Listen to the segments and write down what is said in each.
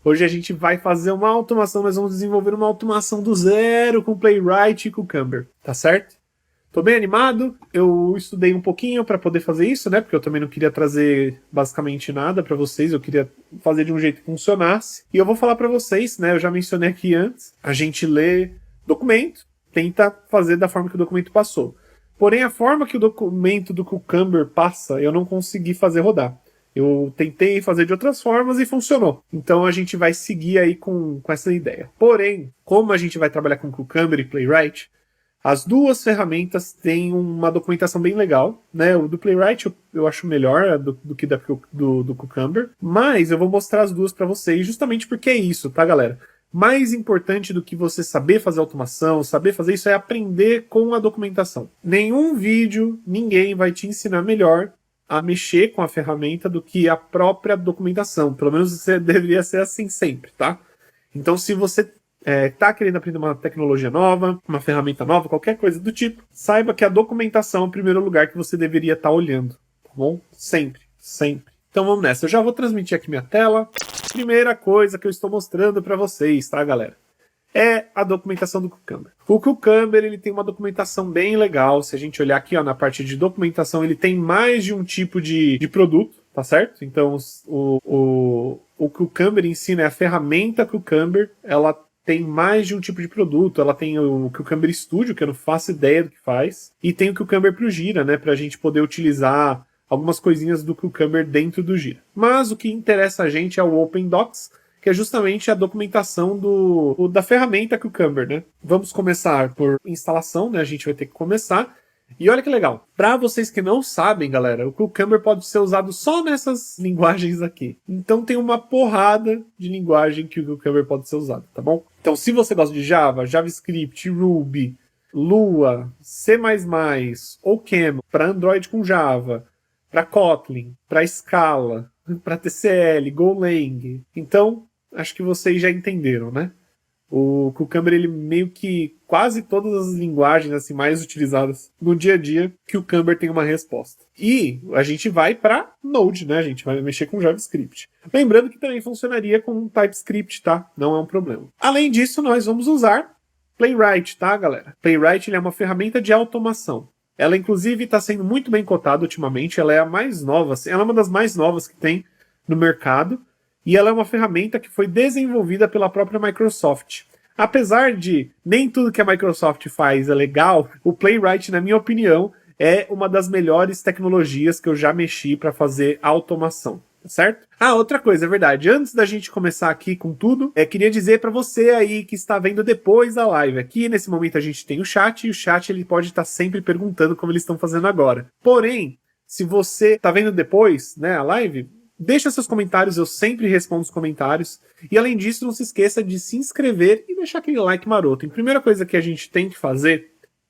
Hoje a gente vai fazer uma automação, nós vamos desenvolver uma automação do zero com Playwright e Cucumber, tá certo? Tô bem animado, eu estudei um pouquinho para poder fazer isso, né? Porque eu também não queria trazer basicamente nada para vocês, eu queria fazer de um jeito que funcionasse. E eu vou falar para vocês, né? Eu já mencionei aqui antes, a gente lê documento, tenta fazer da forma que o documento passou. Porém, a forma que o documento do Cucumber passa, eu não consegui fazer rodar. Eu tentei fazer de outras formas e funcionou. Então a gente vai seguir aí com essa ideia. Porém, como a gente vai trabalhar com Cucumber e Playwright, as duas ferramentas têm uma documentação bem legal, né? O do Playwright eu acho melhor do que do Cucumber, mas eu vou mostrar as duas para vocês justamente porque é isso, tá, galera? Mais importante do que você saber fazer automação, saber fazer isso é aprender com a documentação. Nenhum vídeo, ninguém vai te ensinar melhor a mexer com a ferramenta do que a própria documentação. Pelo menos você deveria ser assim sempre, tá? Então, se você tá querendo aprender uma tecnologia nova, uma ferramenta nova, qualquer coisa do tipo, saiba que a documentação é o primeiro lugar que você deveria estar olhando, tá bom? Sempre, sempre. Então vamos nessa. Eu já vou transmitir aqui minha tela. Primeira coisa que eu estou mostrando para vocês, tá, galera? É a documentação do Cucumber. O Cucumber, ele tem uma documentação bem legal. Se a gente olhar aqui, ó, na parte de documentação, ele tem mais de um tipo de produto, tá certo? Então, o Cucumber em si, né, a ferramenta Cucumber, ela tem mais de um tipo de produto. Ela tem o Cucumber Studio, que eu não faço ideia do que faz, e tem o Cucumber pro Gira, né, pra gente poder utilizar algumas coisinhas do Cucumber dentro do Gira. Mas o que interessa a gente é o Open Docs, que é justamente a documentação da ferramenta Cucumber, né? Vamos começar por instalação, né? A gente vai ter que começar. E olha que legal. Para vocês que não sabem, galera, o Cucumber pode ser usado só nessas linguagens aqui. Então tem uma porrada de linguagem que o Cucumber pode ser usado, tá bom? Então se você gosta de Java, JavaScript, Ruby, Lua, C++, ou Camel, para Android com Java, para Kotlin, para Scala, para TCL, Golang. Então, acho que vocês já entenderam, né? O Cucumber, ele meio que quase todas as linguagens assim, mais utilizadas no dia a dia, Cucumber tem uma resposta. E a gente vai para Node, né? A gente vai mexer com JavaScript. Lembrando que também funcionaria com TypeScript, tá? Não é um problema. Além disso, nós vamos usar Playwright, tá, galera? Playwright, ele é uma ferramenta de automação. Ela, inclusive, está sendo muito bem cotada ultimamente. Ela é a mais nova, ela é uma das mais novas que tem no mercado. E ela é uma ferramenta que foi desenvolvida pela própria Microsoft. Apesar de nem tudo que a Microsoft faz é legal, o Playwright, na minha opinião, é uma das melhores tecnologias que eu já mexi para fazer automação. Certo? Ah, outra coisa, é verdade. Antes da gente começar aqui com tudo, queria dizer para você aí que está vendo depois da live. Aqui, nesse momento, a gente tem o chat, e o chat ele pode estar sempre perguntando como eles estão fazendo agora. Porém, se você está vendo depois, né, a live, deixa seus comentários, eu sempre respondo os comentários. E além disso, não se esqueça de se inscrever e deixar aquele like maroto. A primeira coisa que a gente tem que fazer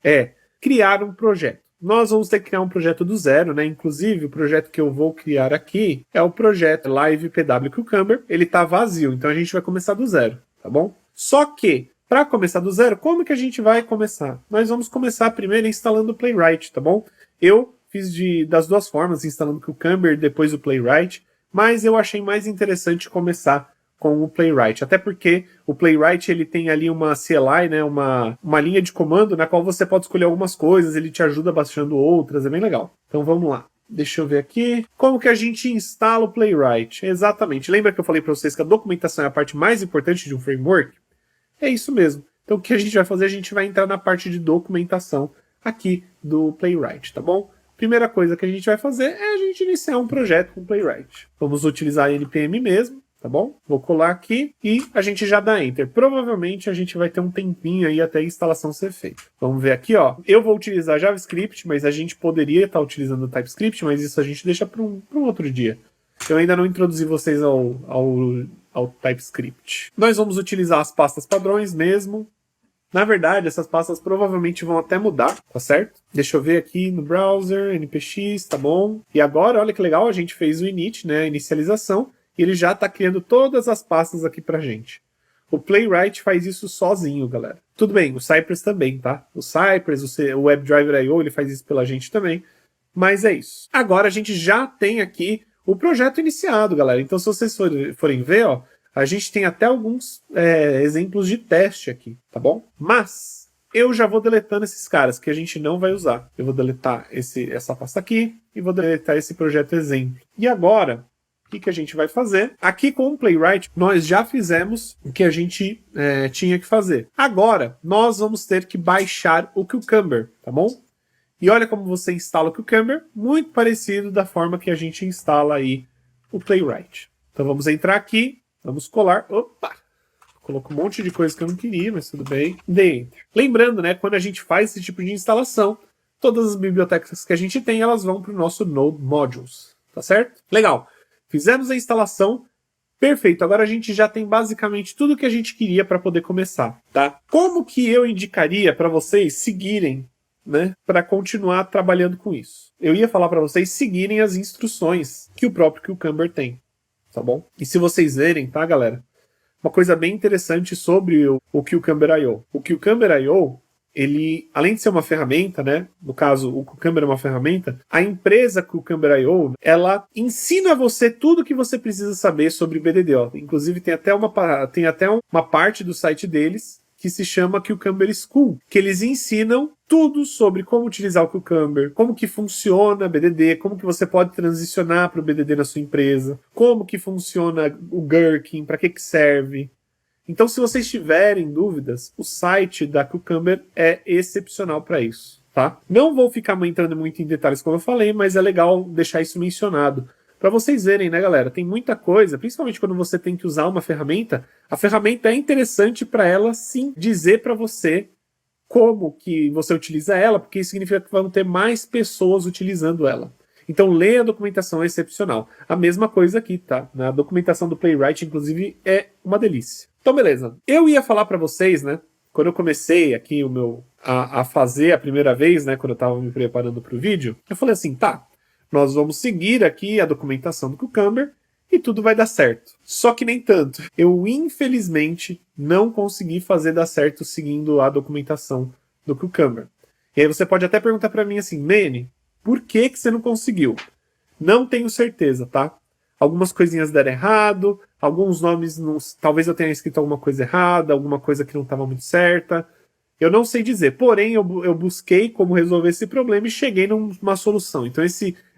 é criar um projeto. Nós vamos ter que criar um projeto do zero, né? Inclusive, o projeto que eu vou criar aqui é o projeto Live PW Cucumber. Ele tá vazio, então a gente vai começar do zero, tá bom? Só que, para começar do zero, como que a gente vai começar? Nós vamos começar primeiro instalando o Playwright, tá bom? Eu fiz das duas formas, instalando o Cucumber e depois o Playwright, mas eu achei mais interessante começar com o Playwright, até porque o Playwright ele tem ali uma CLI, né, uma linha de comando na qual você pode escolher algumas coisas, ele te ajuda baixando outras, é bem legal. Então vamos lá. Deixa eu ver aqui. Como que a gente instala o Playwright? Exatamente. Lembra que eu falei para vocês que a documentação é a parte mais importante de um framework? É isso mesmo. Então o que a gente vai fazer? A gente vai entrar na parte de documentação aqui do Playwright, tá bom? Primeira coisa que a gente vai fazer é a gente iniciar um projeto com o Playwright. Vamos utilizar a NPM mesmo, tá bom? Vou colar aqui e a gente já dá Enter. Provavelmente a gente vai ter um tempinho aí até a instalação ser feita. Vamos ver aqui, ó. Eu vou utilizar JavaScript, mas a gente poderia estar utilizando o TypeScript, mas isso a gente deixa para um outro dia. Eu ainda não introduzi vocês ao TypeScript. Nós vamos utilizar as pastas padrões mesmo. Na verdade, essas pastas provavelmente vão até mudar, tá certo? Deixa eu ver aqui no browser, npx, tá bom? E agora, olha que legal, a gente fez o init, né, a inicialização, e ele já tá criando todas as pastas aqui pra gente. O Playwright faz isso sozinho, galera. Tudo bem, o Cypress também, tá? O Cypress, o WebDriver I/O, ele faz isso pela gente também. Mas é isso. Agora a gente já tem aqui o projeto iniciado, galera. Então se vocês forem ver, ó, A gente tem até alguns exemplos de teste aqui, tá bom? Mas eu já vou deletando esses caras que a gente não vai usar. Eu vou deletar essa pasta aqui e vou deletar esse projeto exemplo. E agora, o que a gente vai fazer? Aqui com o Playwright, nós já fizemos o que a gente tinha que fazer. Agora, nós vamos ter que baixar o Cucumber, tá bom? E olha como você instala o Cucumber, muito parecido da forma que a gente instala aí o Playwright. Então vamos entrar aqui, vamos colar. Opa! Colocou um monte de coisa que eu não queria, mas tudo bem. Dê Enter. Lembrando, né, quando a gente faz esse tipo de instalação, todas as bibliotecas que a gente tem, elas vão para o nosso Node Modules, tá certo? Legal. Fizemos a instalação. Perfeito, agora a gente já tem basicamente tudo que a gente queria para poder começar, tá? Como que eu indicaria para vocês seguirem, né, para continuar trabalhando com isso? Eu ia falar para vocês seguirem as instruções que o próprio Cucumber tem, tá bom? E se vocês verem, tá, galera? Uma coisa bem interessante sobre o Cucumber I.O. O Cucumber I.O., ele, além de ser uma ferramenta, né? No caso, o Cucumber é uma ferramenta, a empresa Cucumber I.O., ela ensina você tudo que você precisa saber sobre BDD. Inclusive, tem até uma parte do site deles que se chama Cucumber School, que eles ensinam tudo sobre como utilizar o Cucumber, como que funciona BDD, como que você pode transicionar para o BDD na sua empresa, como que funciona o Gherkin, para que serve. Então, se vocês tiverem dúvidas, o site da Cucumber é excepcional para isso, tá? Não vou ficar entrando muito em detalhes como eu falei, mas é legal deixar isso mencionado. Para vocês verem, né, galera? Tem muita coisa, principalmente quando você tem que usar uma ferramenta, a ferramenta é interessante para ela, sim, dizer para você como que você utiliza ela, porque isso significa que vão ter mais pessoas utilizando ela. Então, leia a documentação, é excepcional. A mesma coisa aqui, tá? Na documentação do Playwright, inclusive, é uma delícia. Então, beleza. Eu ia falar para vocês, né? Quando eu comecei aqui a fazer a primeira vez, né? Quando eu estava me preparando para o vídeo, eu falei assim, tá, nós vamos seguir aqui a documentação do Cucumber e tudo vai dar certo. Só que nem tanto. Eu, infelizmente, não consegui fazer dar certo seguindo a documentação do Cucumber. E aí você pode até perguntar para mim assim, Manny, por que você não conseguiu? Não tenho certeza, tá? Algumas coisinhas deram errado, alguns nomes, talvez eu tenha escrito alguma coisa errada, alguma coisa que não estava muito certa. Eu não sei dizer, porém eu busquei como resolver esse problema e cheguei numa solução. Então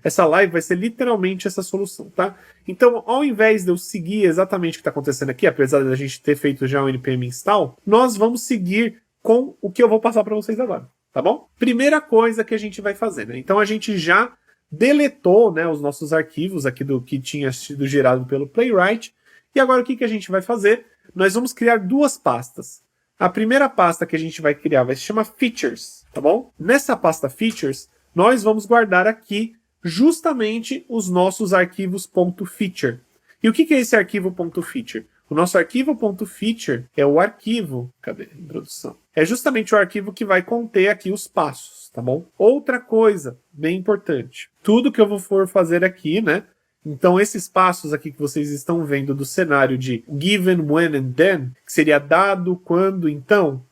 essa live vai ser literalmente essa solução, tá? Então, ao invés de eu seguir exatamente o que está acontecendo aqui, apesar da gente ter feito já o npm install, nós vamos seguir com o que eu vou passar para vocês agora, tá bom? Primeira coisa que a gente vai fazer, né? Então a gente já deletou, né, os nossos arquivos aqui do que tinha sido gerado pelo Playwright. E agora o que a gente vai fazer? Nós vamos criar duas pastas. A primeira pasta que a gente vai criar vai se chamar Features, tá bom? Nessa pasta Features, nós vamos guardar aqui justamente os nossos arquivos .feature. E o que é esse arquivo .feature? O nosso arquivo .feature é o arquivo... Cadê a introdução? É justamente o arquivo que vai conter aqui os passos, tá bom? Outra coisa bem importante. Tudo que eu for fazer aqui, né? Então, esses passos aqui que vocês estão vendo do cenário de given, when and then, que seria dado, quando, então,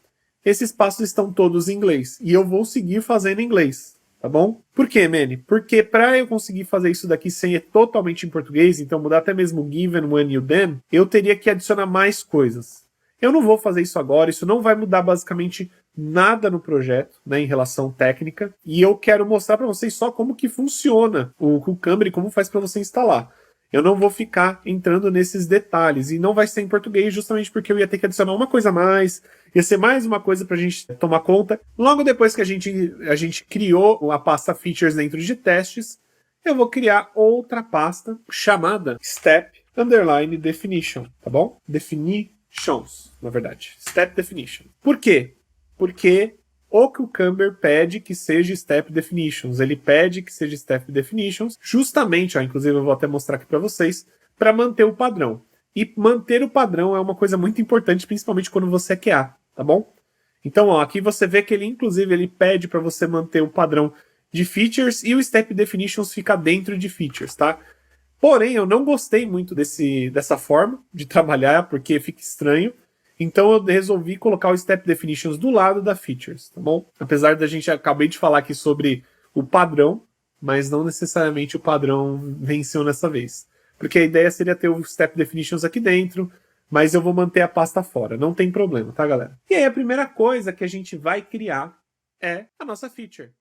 esses passos estão todos em inglês. E eu vou seguir fazendo em inglês, tá bom? Por quê, Manny? Porque para eu conseguir fazer isso daqui sem ser totalmente em português, então mudar até mesmo given, when e o then, eu teria que adicionar mais coisas. Eu não vou fazer isso agora, isso não vai mudar basicamente nada no projeto, né, em relação técnica, e eu quero mostrar para vocês só como que funciona o Cucumber e como faz para você instalar. Eu não vou ficar entrando nesses detalhes, e não vai ser em português justamente porque eu ia ter que adicionar uma coisa a mais, ia ser mais uma coisa para a gente tomar conta. Logo depois que a gente criou a pasta Features dentro de testes, eu vou criar outra pasta chamada Step Underline Definition, tá bom? Definitions, na verdade. Step Definition. Por quê? Porque o Cucumber pede que seja Step Definitions. Ele pede que seja Step Definitions justamente, ó, inclusive eu vou até mostrar aqui para vocês, para manter o padrão. E manter o padrão é uma coisa muito importante, principalmente quando você é QA, tá bom? Então, ó, aqui você vê que ele, inclusive, ele pede para você manter o padrão de features e o Step Definitions fica dentro de features, tá? Porém, eu não gostei muito dessa forma de trabalhar, porque fica estranho. Então eu resolvi colocar o Step Definitions do lado da Features, tá bom? Apesar da gente acabei de falar aqui sobre o padrão, mas não necessariamente o padrão venceu nessa vez. Porque a ideia seria ter o Step Definitions aqui dentro, mas eu vou manter a pasta fora, não tem problema, tá, galera? E aí a primeira coisa que a gente vai criar é a nossa feature.